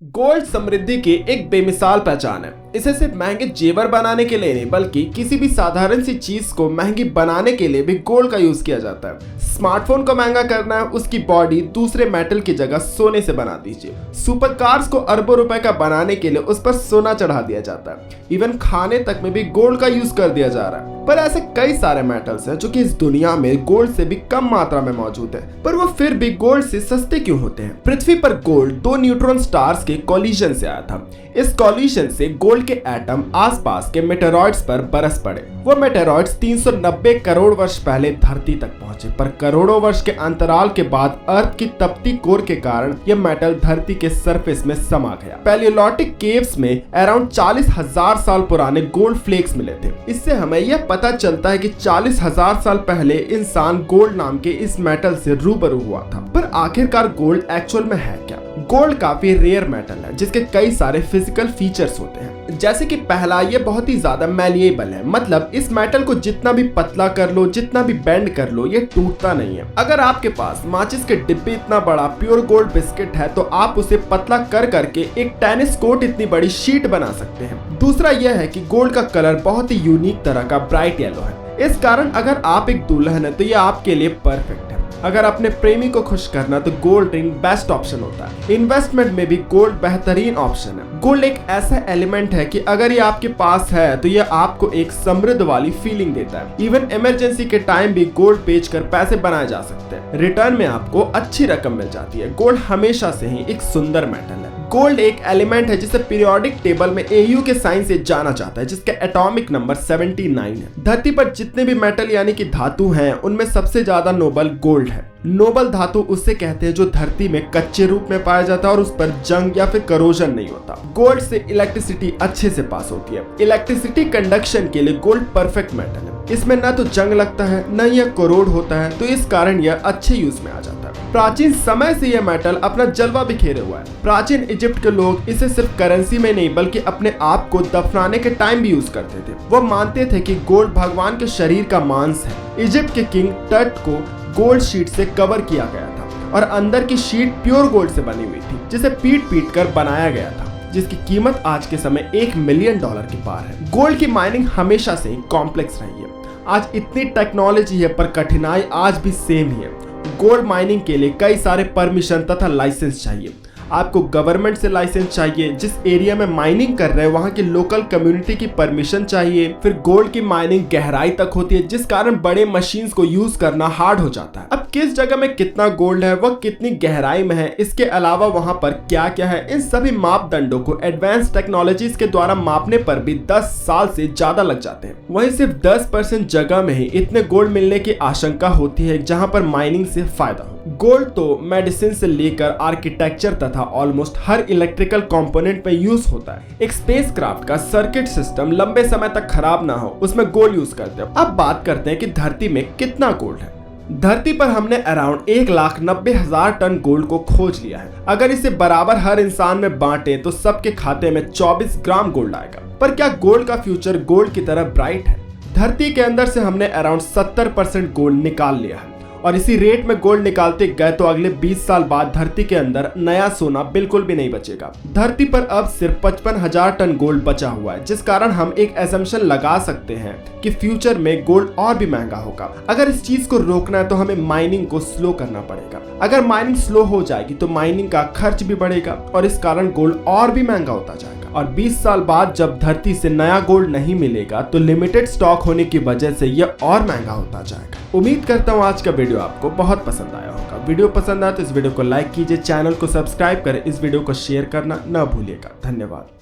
Gold समृद्धि की एक बेमिसाल पहचान है। इसे सिर्फ महंगे जेवर बनाने के लिए नहीं बल्कि किसी भी साधारण सी चीज को महंगी बनाने के लिए भी गोल्ड का यूज किया जाता है। स्मार्टफोन को महंगा करना है, उसकी बॉडी दूसरे मेटल की जगह सोने से बना दीजिए। सुपर कार्स को अरबों रुपए का बनाने के लिए उस पर सोना चढ़ा दिया जाता है। इवन खाने तक में भी गोल्ड का यूज कर दिया जा रहा है। पर ऐसे कई सारे मेटल्स हैं जो कि इस दुनिया में गोल्ड से भी कम मात्रा में मौजूद है, पर वो फिर भी गोल्ड से सस्ते क्यों होते हैं? पृथ्वी पर गोल्ड दो न्यूट्रॉन स्टार्स के कॉलिजन से आया था। इस कॉलिजन से गोल्ड के एटम आसपास के मेटेरॉइड्स पर बरस पड़े। वो मेटेरॉइड्स 390 करोड़ वर्ष पहले धरती तक पहुंचे, पर करोड़ों वर्ष के अंतराल के बाद अर्थ की तपती कोर के कारण यह मेटल धरती के सरफेस में समा गया। पैलियोलिथिक केव्स में अराउंड 40,000 साल पुराने गोल्ड फ्लेक्स मिले थे। इससे हमें यह पता चलता है कि 40,000 साल पहले इंसान गोल्ड नाम के इस मेटल से रूबरू हुआ था। पर आखिरकार गोल्ड एक्चुअल में है क्या? गोल्ड काफी रेयर मेटल है जिसके कई सारे फिजिकल फीचर्स होते हैं। जैसे कि पहला, ये बहुत ही ज्यादा मैलिएबल है, मतलब इस मेटल को जितना भी पतला कर लो, जितना भी बेंड कर लो, ये टूटता नहीं है। अगर आपके पास माचिस के डिब्बे इतना बड़ा प्योर गोल्ड बिस्किट है तो आप उसे पतला कर करके एक टेनिस कोर्ट इतनी बड़ी शीट बना सकते हैं। दूसरा यह है कि गोल्ड का कलर बहुत ही यूनिक तरह का ब्राइट येलो है। इस कारण अगर आप एक दुल्हन है तो ये आपके लिए परफेक्ट है। अगर अपने प्रेमी को खुश करना तो गोल्ड रिंग बेस्ट ऑप्शन होता है। इन्वेस्टमेंट में भी गोल्ड बेहतरीन ऑप्शन है। गोल्ड एक ऐसा एलिमेंट है कि अगर ये आपके पास है तो ये आपको एक समृद्ध वाली फीलिंग देता है। इवन इमरजेंसी के टाइम भी गोल्ड बेचकर पैसे बनाए जा सकते हैं। रिटर्न में आपको अच्छी रकम मिल जाती है। गोल्ड हमेशा से ही एक सुंदर मेटल है। गोल्ड एक एलिमेंट है जिसे पीरियोडिक टेबल में AU के साइन से जाना जाता है, जिसका एटॉमिक नंबर 79 है। धरती पर जितने भी मेटल यानी कि धातु हैं उनमें सबसे ज्यादा नोबल गोल्ड है। नोबल धातु उससे कहते हैं जो धरती में कच्चे रूप में पाया जाता है और उस पर जंग या फिर करोजन नहीं होता। गोल्ड से इलेक्ट्रिसिटी अच्छे से पास होती है। इलेक्ट्रिसिटी कंडक्शन के लिए गोल्ड परफेक्ट मेटल है। इसमें न तो जंग लगता है न यह कोरोड होता है, तो इस कारण यह अच्छे यूज में आ जाता है। प्राचीन समय से यह मेटल अपना जलवा बिखेरे हुआ है। प्राचीन इजिप्ट के लोग इसे सिर्फ करेंसी में नहीं बल्कि अपने आप को दफनाने के टाइम भी यूज करते थे। वो मानते थे कि गोल्ड भगवान के शरीर का मांस है। इजिप्ट के किंग टट को गोल्ड शीट से कवर किया गया था और अंदर की शीट प्योर गोल्ड से बनी हुई थी, जिसे पीट कर बनाया गया था, जिसकी कीमत आज के समय $1 मिलियन के पार है। गोल्ड की माइनिंग हमेशा से ही कॉम्प्लेक्स रही है। आज इतनी टेक्नोलॉजी है पर कठिनाई आज भी सेम ही है। गोल्ड माइनिंग के लिए कई सारे परमिशन तथा लाइसेंस चाहिए। आपको गवर्नमेंट से लाइसेंस चाहिए, जिस एरिया में माइनिंग कर रहे हैं वहां की लोकल कम्युनिटी की परमिशन चाहिए। फिर गोल्ड की माइनिंग गहराई तक होती है, जिस कारण बड़े मशीन्स को यूज करना हार्ड हो जाता है। अब किस जगह में कितना गोल्ड है, वह कितनी गहराई में है, इसके अलावा वहां पर क्या क्या है, इन सभी मापदंडों को एडवांस टेक्नोलॉजीज के द्वारा मापने पर भी 10 साल से ज्यादा लग जाते हैं। वहीं सिर्फ 10% जगह में ही इतने गोल्ड मिलने की आशंका होती है जहां पर माइनिंग से फायदा हो। गोल्ड तो मेडिसिन से लेकर आर्किटेक्चर तथा ऑलमोस्ट हर इलेक्ट्रिकल कंपोनेंट में यूज होता है। एक स्पेसक्राफ्ट का सर्किट सिस्टम लंबे समय तक खराब ना हो, उसमें गोल्ड यूज करते हैं। अब बात करते हैं कि धरती में कितना गोल्ड है। धरती पर हमने अराउंड 1,90,000 टन गोल्ड को खोज लिया है। अगर इसे बराबर हर इंसान में बांटे तो सबके खाते में 24 ग्राम गोल्ड आएगा। पर क्या गोल्ड का फ्यूचर गोल्ड की तरह ब्राइट है? धरती के अंदर से हमने अराउंड 70% गोल्ड निकाल लिया है और इसी रेट में गोल्ड निकालते गए तो अगले 20 साल बाद धरती के अंदर नया सोना बिल्कुल भी नहीं बचेगा। धरती पर अब सिर्फ 55,000 टन गोल्ड बचा हुआ है, जिस कारण हम एक असम्पशन लगा सकते हैं कि फ्यूचर में गोल्ड और भी महंगा होगा। अगर इस चीज को रोकना है तो हमें माइनिंग को स्लो करना पड़ेगा। अगर माइनिंग स्लो हो जाएगी तो माइनिंग का खर्च भी बढ़ेगा और इस कारण गोल्ड और भी महंगा होता जाएगा। और 20 साल बाद जब धरती से नया गोल्ड नहीं मिलेगा तो लिमिटेड स्टॉक होने की वजह से यह और महंगा होता जाएगा। उम्मीद करता हूँ आज का वीडियो आपको बहुत पसंद आया होगा। वीडियो पसंद आया तो इस वीडियो को लाइक कीजिए, चैनल को सब्सक्राइब करें, इस वीडियो को शेयर करना न भूलिएगा। धन्यवाद।